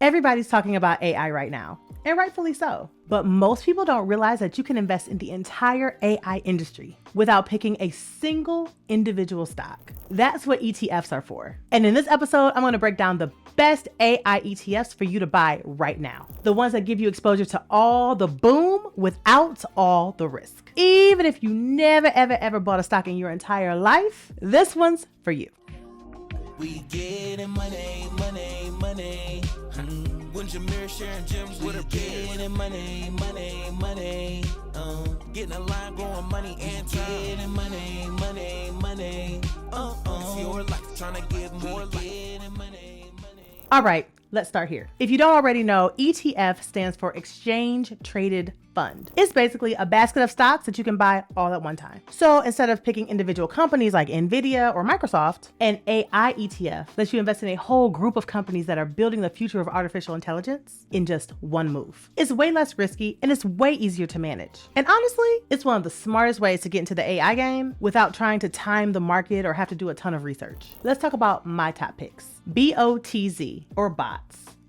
Everybody's talking about AI right now, and rightfully so. But most people don't realize that you can invest in the entire AI industry without picking a single individual stock. That's what ETFs are for. And in this episode, I'm going to break down the best AI ETFs for you to buy right now. The ones that give you exposure to all the boom without all the risk. Even if you never, ever bought a stock in your entire life, this one's for you. We getting money. Wouldn't your mirror sharing gems with her getting money. Getting a line, growing money and getting money. It's your life, trying to give more life. All right, let's start here. If you don't already know, ETF stands for Exchange Traded Fund. It's basically a basket of stocks that you can buy all at one time. So instead of picking individual companies like Nvidia or Microsoft, an AI ETF lets you invest in a whole group of companies that are building the future of artificial intelligence in just one move. It's way less risky and it's way easier to manage. And honestly, it's one of the smartest ways to get into the AI game without trying to time the market or have to do a ton of research. Let's talk about my top picks. BOTZ, or BOTZ,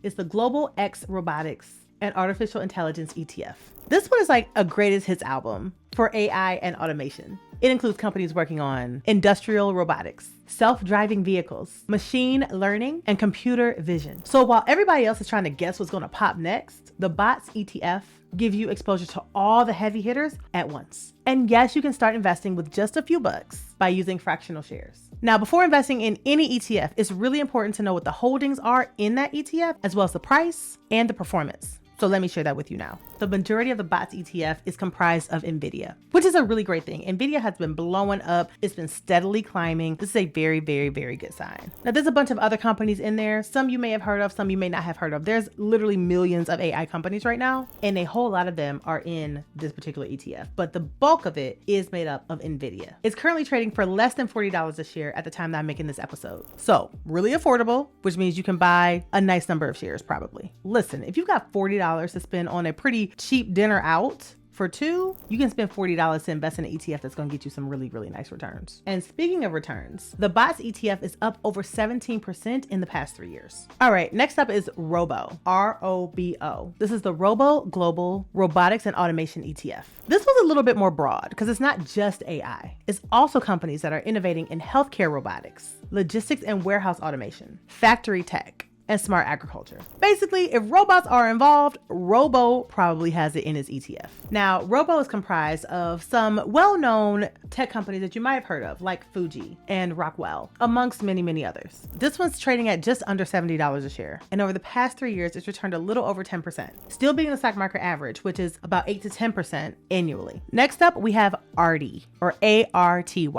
is the Global X Robotics and Artificial Intelligence ETF. This one is like a greatest hits album for AI and automation. It includes companies working on industrial robotics, self-driving vehicles, machine learning, and computer vision. So while everybody else is trying to guess what's going to pop next, the BOTZ ETF gives you exposure to all the heavy hitters at once. And yes, you can start investing with just a few bucks by using fractional shares. Now, before investing in any ETF, it's really important to know what the holdings are in that ETF, as well as the price and the performance. So let me share that with you now. The majority of the BOTZ ETF is comprised of Nvidia, which is a really great thing. Nvidia has been blowing up. It's been steadily climbing. This is a very good sign. Now, there's a bunch of other companies in there. Some you may have heard of, some you may not have heard of. There's literally millions of AI companies right now, and a whole lot of them are in this particular ETF. But the bulk of it is made up of Nvidia. It's currently trading for less than $40 a share at the time that I'm making this episode. So really affordable, which means you can buy a nice number of shares probably. Listen, if you've got $40 to spend on a pretty cheap dinner out for two, you can spend $40 to invest in an ETF that's going to get you some really nice returns. And speaking of returns, the BOTZ ETF is up over 17% in the past 3 years. All right, next up is Robo, ROBO. This is the Robo Global Robotics and Automation ETF. This was a little bit more broad because it's not just AI. It's also companies that are innovating in healthcare robotics, logistics and warehouse automation, factory tech, and smart agriculture. Basically, if robots are involved, Robo probably has it in its ETF. Now, Robo is comprised of some well-known tech companies that you might have heard of, like Fuji and Rockwell, amongst many others. This one's trading at just under $70 a share. And over the past 3 years, it's returned a little over 10%, still beating the stock market average, which is about 8 to 10% annually. Next up, we have Arty, or ARTY.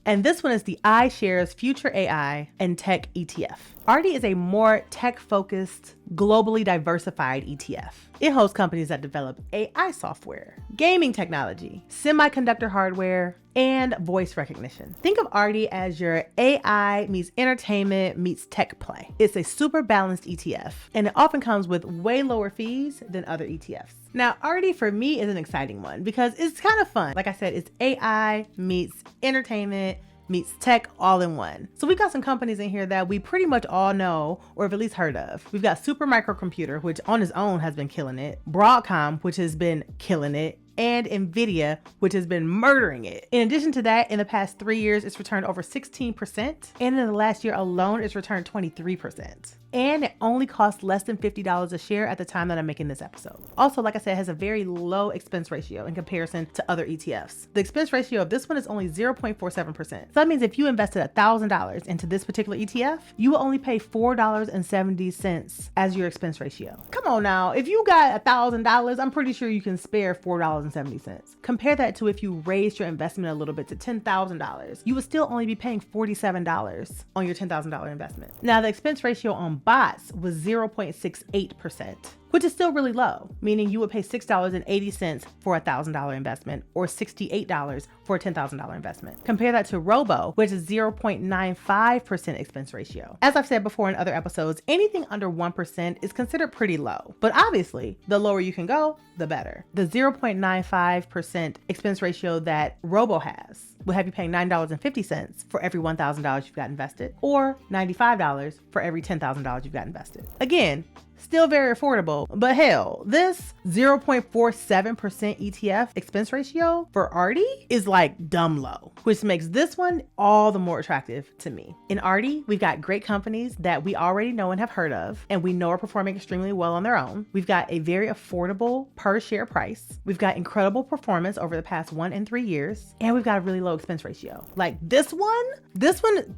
And this one is the iShares Future AI and Tech ETF. Arty is a more tech-focused, globally diversified ETF. It hosts companies that develop AI software, gaming technology, semiconductor hardware, and voice recognition. Think of Arty as your AI meets entertainment meets tech play. It's a super balanced ETF, and it often comes with way lower fees than other ETFs. Now, Arty for me is an exciting one because it's kind of fun. Like I said, it's AI meets entertainment meets tech all in one. So we've got some companies in here that we pretty much all know or have at least heard of. We've got Super Microcomputer, which on its own has been killing it, Broadcom, which has been killing it, and Nvidia, which has been murdering it. In addition to that, in the past 3 years, it's returned over 16%. And in the last year alone, it's returned 23%. And it only costs less than $50 a share at the time that I'm making this episode. Also, like I said, it has a very low expense ratio in comparison to other ETFs. The expense ratio of this one is only 0.47%. So that means if you invested $1,000 into this particular ETF, you will only pay $4.70 as your expense ratio. Come on now, if you got $1,000, I'm pretty sure you can spare $4.70. Compare that to if you raised your investment a little bit to $10,000, you would still only be paying $47 on your $10,000 investment. Now, the expense ratio on BOTZ was 0.68%, which is still really low, meaning you would pay $6.80 for a $1,000 investment or $68 for a $10,000 investment. Compare that to Robo, which is 0.95% expense ratio. As I've said before in other episodes, anything under 1% is considered pretty low, but obviously the lower you can go, the better. The 0.95% expense ratio that Robo has will have you paying $9.50 for every $1,000 you've got invested, or $95 for every $10,000 you've got invested. Again, still very affordable. But hell, this 0.47% ETF expense ratio for Arty is like dumb low, which makes this one all the more attractive to me. In Arty, we've got great companies that we already know and have heard of, and we know are performing extremely well on their own. We've got a very affordable per share price. We've got incredible performance over the past 1 and 3 years, and we've got a really low expense ratio. Like this one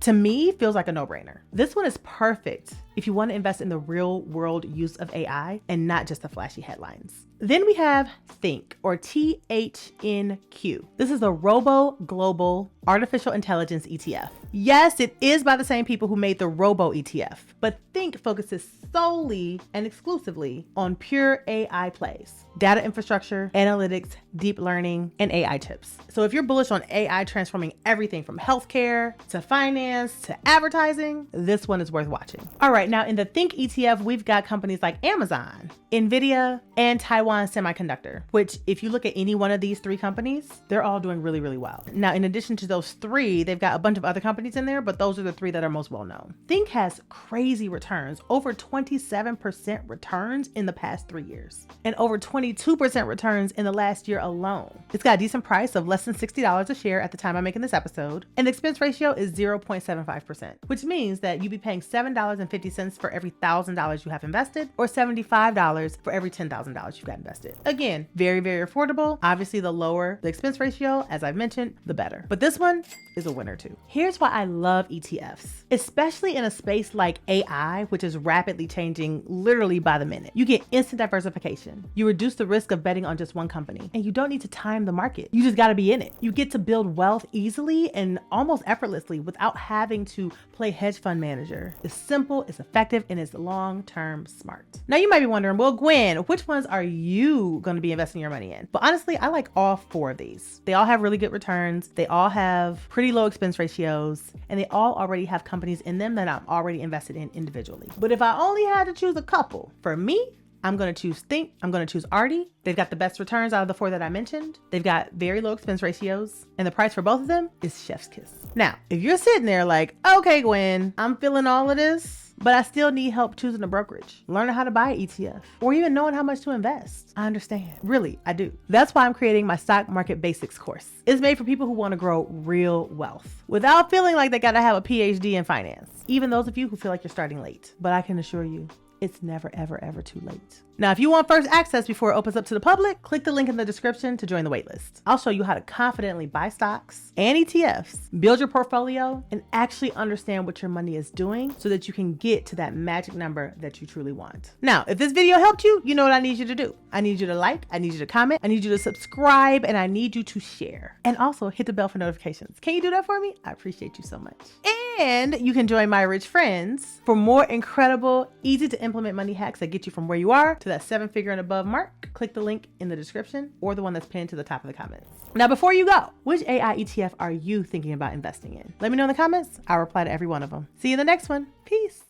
to me feels like a no-brainer. This one is perfect if you want to invest in the real world use of AI and not just the flashy headlines. Then we have Think, or THNQ. This is a Robo Global Artificial Intelligence ETF. Yes, it is by the same people who made the Robo ETF, but Think focuses solely and exclusively on pure AI plays, data infrastructure, analytics, deep learning, and AI chips. So if you're bullish on AI transforming everything from healthcare to finance to advertising, this one is worth watching. All right, now in the Think ETF, we've got companies like Amazon, Nvidia, and Taiwan Semiconductor, which if you look at any one of these 3 companies, they're all doing really, really well. Now, in addition to those 3, they've got a bunch of other companies in there, but those are the 3 that are most well known. Think has crazy returns, over 27% returns in the past 3 years, and over 22% returns in the last year alone. It's got a decent price of less than $60 a share at the time I'm making this episode, and the expense ratio is 0.75%, which means that you'd be paying $7.50 for every $1,000 you have invested, or $75 for every $10,000 you've got invested. Again, very, very affordable. Obviously, the lower the expense ratio, as I've mentioned, the better. But this one is a winner too. Here's why I love ETFs, especially in a space like AI, which is rapidly changing literally by the minute. You get instant diversification. You reduce the risk of betting on just one company, and you don't need to time the market. You just got to be in it. You get to build wealth easily and almost effortlessly without having to play hedge fund manager. It's simple, it's effective, and it's long-term smart. Now you might be wondering, well, Gwen, which ones are you going to be investing your money in? But honestly, I like all 4 of these. They all have really good returns. They all have pretty low expense ratios, and they all already have companies in them that I'm already invested in individually. But if I only had to choose a couple, for me, I'm going to choose Think. I'm going to choose Arty. They've got the best returns out of the 4 that I mentioned. They've got very low expense ratios, and the price for both of them is chef's kiss. Now, if you're sitting there like, okay, Gwen, I'm feeling all of this, but I still need help choosing a brokerage, learning how to buy an ETF, or even knowing how much to invest, I understand. Really, I do. That's why I'm creating my stock market basics course. It's made for people who want to grow real wealth without feeling like they got to have a PhD in finance, even those of you who feel like you're starting late. But I can assure you, it's never, ever, ever too late. Now, if you want first access before it opens up to the public, click the link in the description to join the waitlist. I'll show you how to confidently buy stocks and ETFs, build your portfolio, and actually understand what your money is doing so that you can get to that magic number that you truly want. Now, if this video helped you, you know what I need you to do. I need you to like, I need you to comment, I need you to subscribe, and I need you to share. And also hit the bell for notifications. Can you do that for me? I appreciate you so much. And you can join my rich friends for more incredible, easy to implement money hacks that get you from where you are to that 7-figure and above mark. Click the link in the description or the one that's pinned to the top of the comments. Now, before you go, which AI ETF are you thinking about investing in? Let me know in the comments. I'll reply to every one of them. See you in the next one. Peace.